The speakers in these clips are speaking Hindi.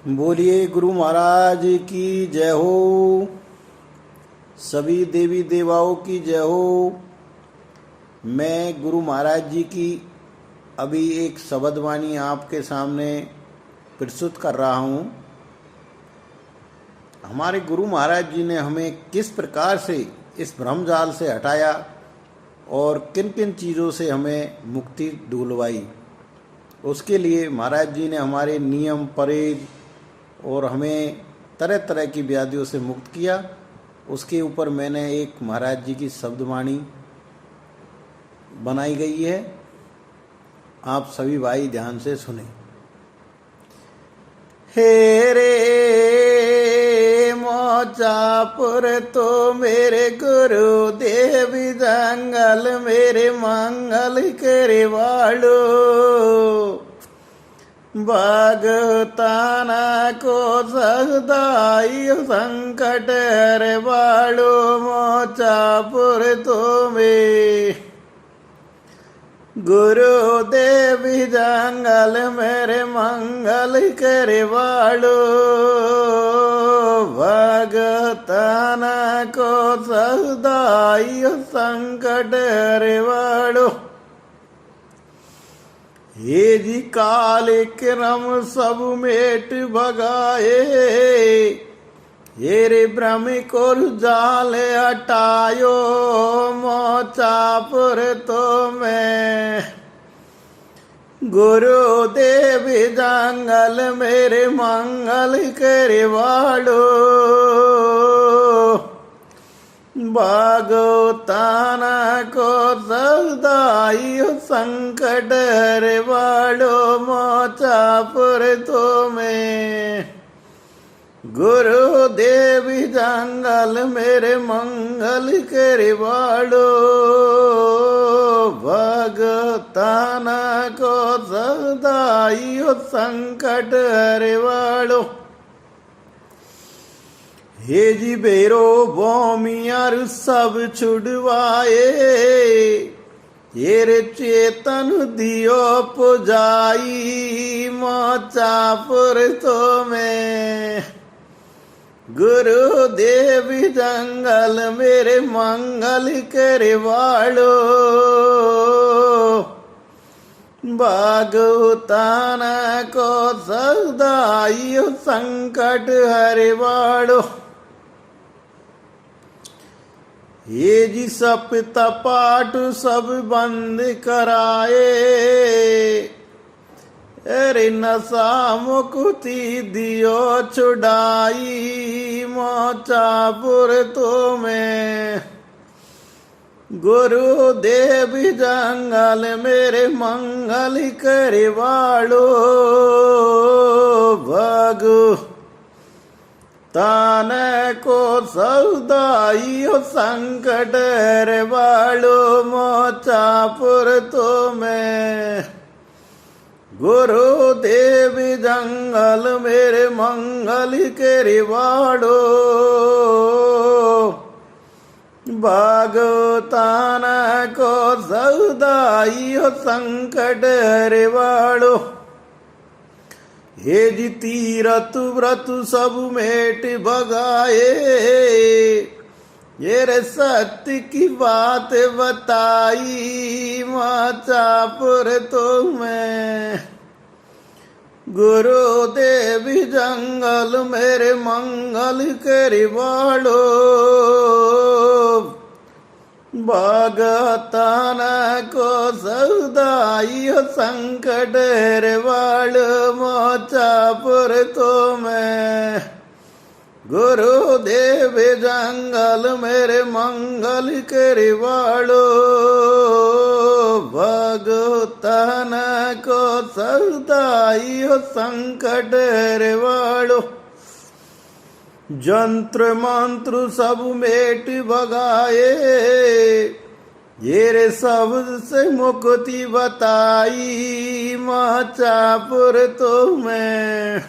बोलिए गुरु महाराज की जय हो। सभी देवी देवाओं की जय हो। मैं गुरु महाराज जी की अभी एक शब्द वाणी आपके सामने प्रस्तुत कर रहा हूँ। हमारे गुरु महाराज जी ने हमें किस प्रकार से इस भ्रमजाल से हटाया और किन किन चीज़ों से हमें मुक्ति दिलवाई, उसके लिए महाराज जी ने हमारे नियम परहेज और हमें तरह तरह की व्याधियों से मुक्त किया। उसके ऊपर मैंने एक महाराज जी की शब्दवाणी बनाई गई है, आप सभी भाई ध्यान से सुने। हे रे मोचापुर तो मेरे गुरु देव जंगल मेरे मंगल करे वालो, भगताना को सदाई संकट रे वालो मोचापुर तो में गुरु देव जंगल मेरे मंगल करे वालो, भगताना को सदाई संकट रे वालो। हे जी काले क्रम सब मेट भगाए, हे रे ब्रह्म को जाल हटायो मोचापुर तो मैं गुरु देव जंगल मेरे मंगल करे वालो, भगताना को सदाई संकट रे वालो मोचापुर तो में गुरु देव जंगल मेरे मंगल करे वालो, भगताना को सदाई संकट रे वालो। हे जी बेरो बोमियार सब छुड़वाए, ये रे चेतन दियो पुजाई मोचापुर तो में गुरु देव जंगल मेरे मंगल करे वालो, भगताना को सदाई संकट हरे वालो। ये जी सप तपाट सब बंद कराए, अरे नशा मुक्ति दियो छुड़ाई मोचापुर तो में गुरु देव जंगल मेरे मंगल करे वालो, भगु तान को सौदाई संकट रे वालो मोचापुर तो में गुरु देव जंगल मेरे मंगल करे वालो, भगताना को सौदाई संकट रे वालो। हे जी तीरथ व्रत सब मेट भगाए, ये रे सत्य की बात बताई मोचापुर तो मैं गुरु देव जंगल मेरे मंगल करे वालो, भगताना को सदाई संकट रे वालो मोचापुर तो मैं गुरु देव जंगल मेरे मंगल करे वालो, भगताना को सदाई संकट रे वालो। जंत्र मंत्र सब मेट भगाए, ये रे सब से मुक्ति बताई मोचापुर तो मैं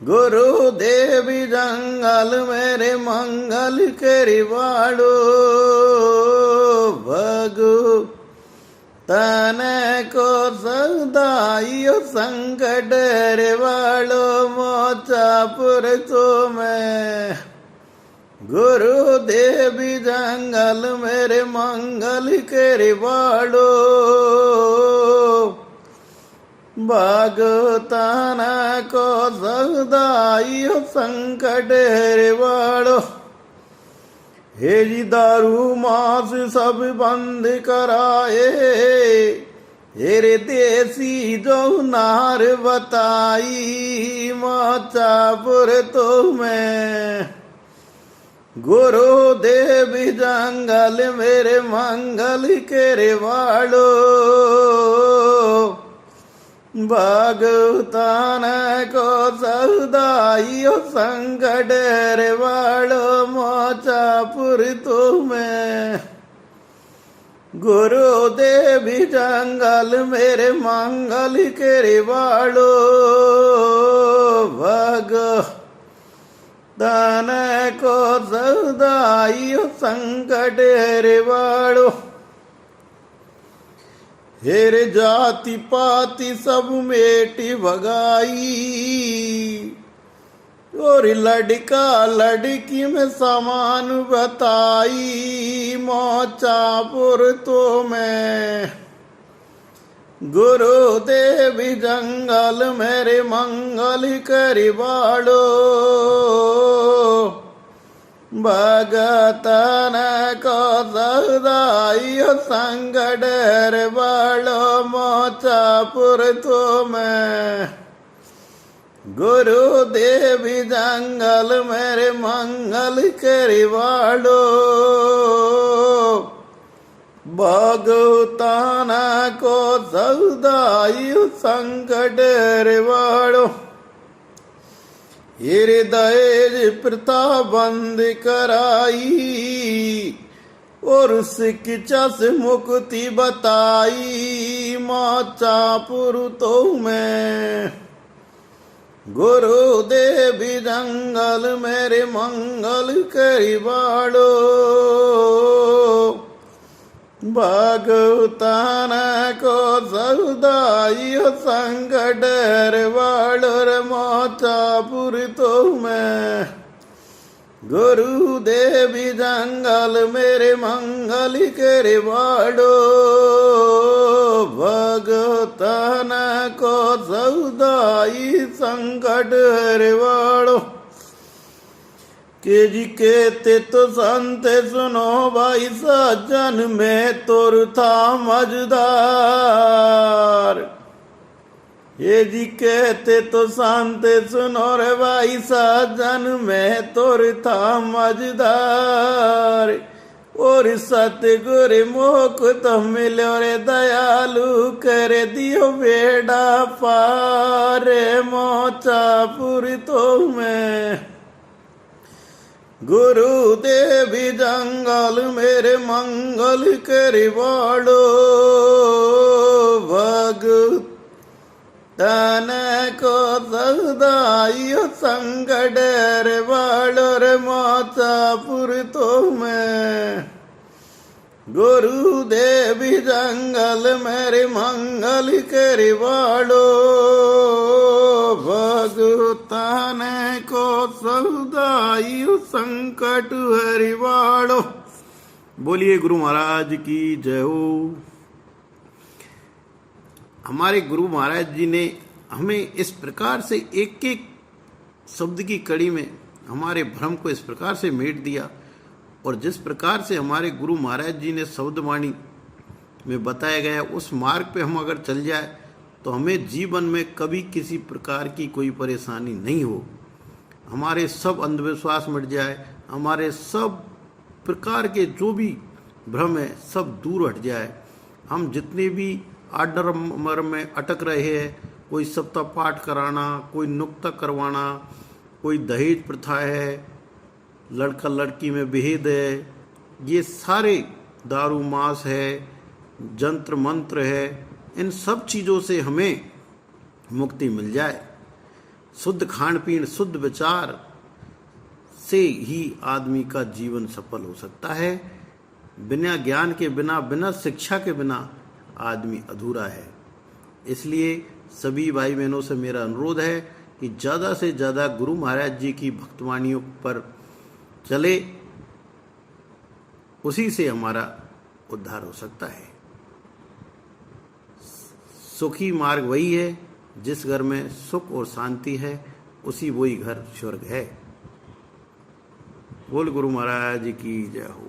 गुरु देव जंगल मेरे मंगल करे वालो, भगु तने को सदाइयो संकट रे वालो मोचापुर तो मैं गुरु देवी जंगल मेरे मंगल के वालो भगताना को सदाइयो संकट रे वालो हे जी दारू मांस सब बंद कराए हेरे देसी जो नार बताई मोचापुर तो मैं गुरु देवी जंगल मेरे मंगल के वालो भगतान को सदाइयो संकट रे वालो मोचापुर तो मैं गुरु देवी जंगल मेरे मंगल के वालो भगतान को सदाइयो संकट रे वालो हेर जाति पाति सब मेटी भगाई और लड़का लड़की में समान बताई मोचापुर तो मैं गुरु देवी जंगल मेरे मंगल करिवाड़ो भगतन को सदाइयो संकट रे वालो मोचापुर तो मैं गुरु देवी जंगल मेरे मंगल करिवाड़ो भगतान को सदाइयो संकट रे वाड़ो हृदय प्रथा बंद कराई और शिक्षा से मुक्ति बताई मोचापुर तो मैं गुरु देवी जंगल मेरे मंगल करिवाड़ो भगतान को सदाइयो संकट रे वाड़ो रे मोचापुर तो मैं गुरु देवी जंगल मेरे मंगल के वाड़ो भगतान को सदाई संकट रे वाड़ो के जी कहते तो संत सुनो भाई सज्जन में तुर था मजदार ये जी कहते तो संत सुनो रे भाई सज्जन में तुर था मजदार और सतगुर मोक तो मिलो रे दयालु कर दियो बेड़ा पार मोचापुर तो मैं गुरु देवी जंगल मेरे मंगल करिवाड़ो भगतान को सदाइयो संकट रे वाड़ो रे मोचापुर तो मैं गुरु देवी जंगल मेरे मंगल करिवाड़ो भगतान को सदाइयो संकट हरिवाड़ो। बोलिए गुरु महाराज की जय हो। हमारे गुरु महाराज जी ने हमें इस प्रकार से एक एक शब्द की कड़ी में हमारे भ्रम को इस प्रकार से मेट दिया और जिस प्रकार से हमारे गुरु महाराज जी ने शब्दवाणी में बताया गया उस मार्ग पे हम अगर चल जाए तो हमें जीवन में कभी किसी प्रकार की कोई परेशानी नहीं हो, हमारे सब अंधविश्वास मिट जाए, हमारे सब प्रकार के जो भी भ्रम है सब दूर हट जाए। हम जितने भी आडम्बर में अटक रहे हैं, कोई सप्ताह पाठ कराना, कोई नुक्ता करवाना, कोई दहेज प्रथा है, लड़का लड़की में भेद है, ये सारे दारू मांस है, जंत्र मंत्र है, इन सब चीज़ों से हमें मुक्ति मिल जाए। शुद्ध खान पीन, शुद्ध विचार से ही आदमी का जीवन सफल हो सकता है। बिना ज्ञान के बिना, बिना शिक्षा के बिना आदमी अधूरा है। इसलिए सभी भाई बहनों से मेरा अनुरोध है कि ज़्यादा से ज़्यादा गुरु महाराज जी की भक्तवाणियों पर चले, उसी से हमारा उद्धार हो सकता है। सुखी मार्ग वही है जिस घर में सुख और शांति है, उसी वही घर स्वर्ग है। बोल गुरु महाराज की जय हो।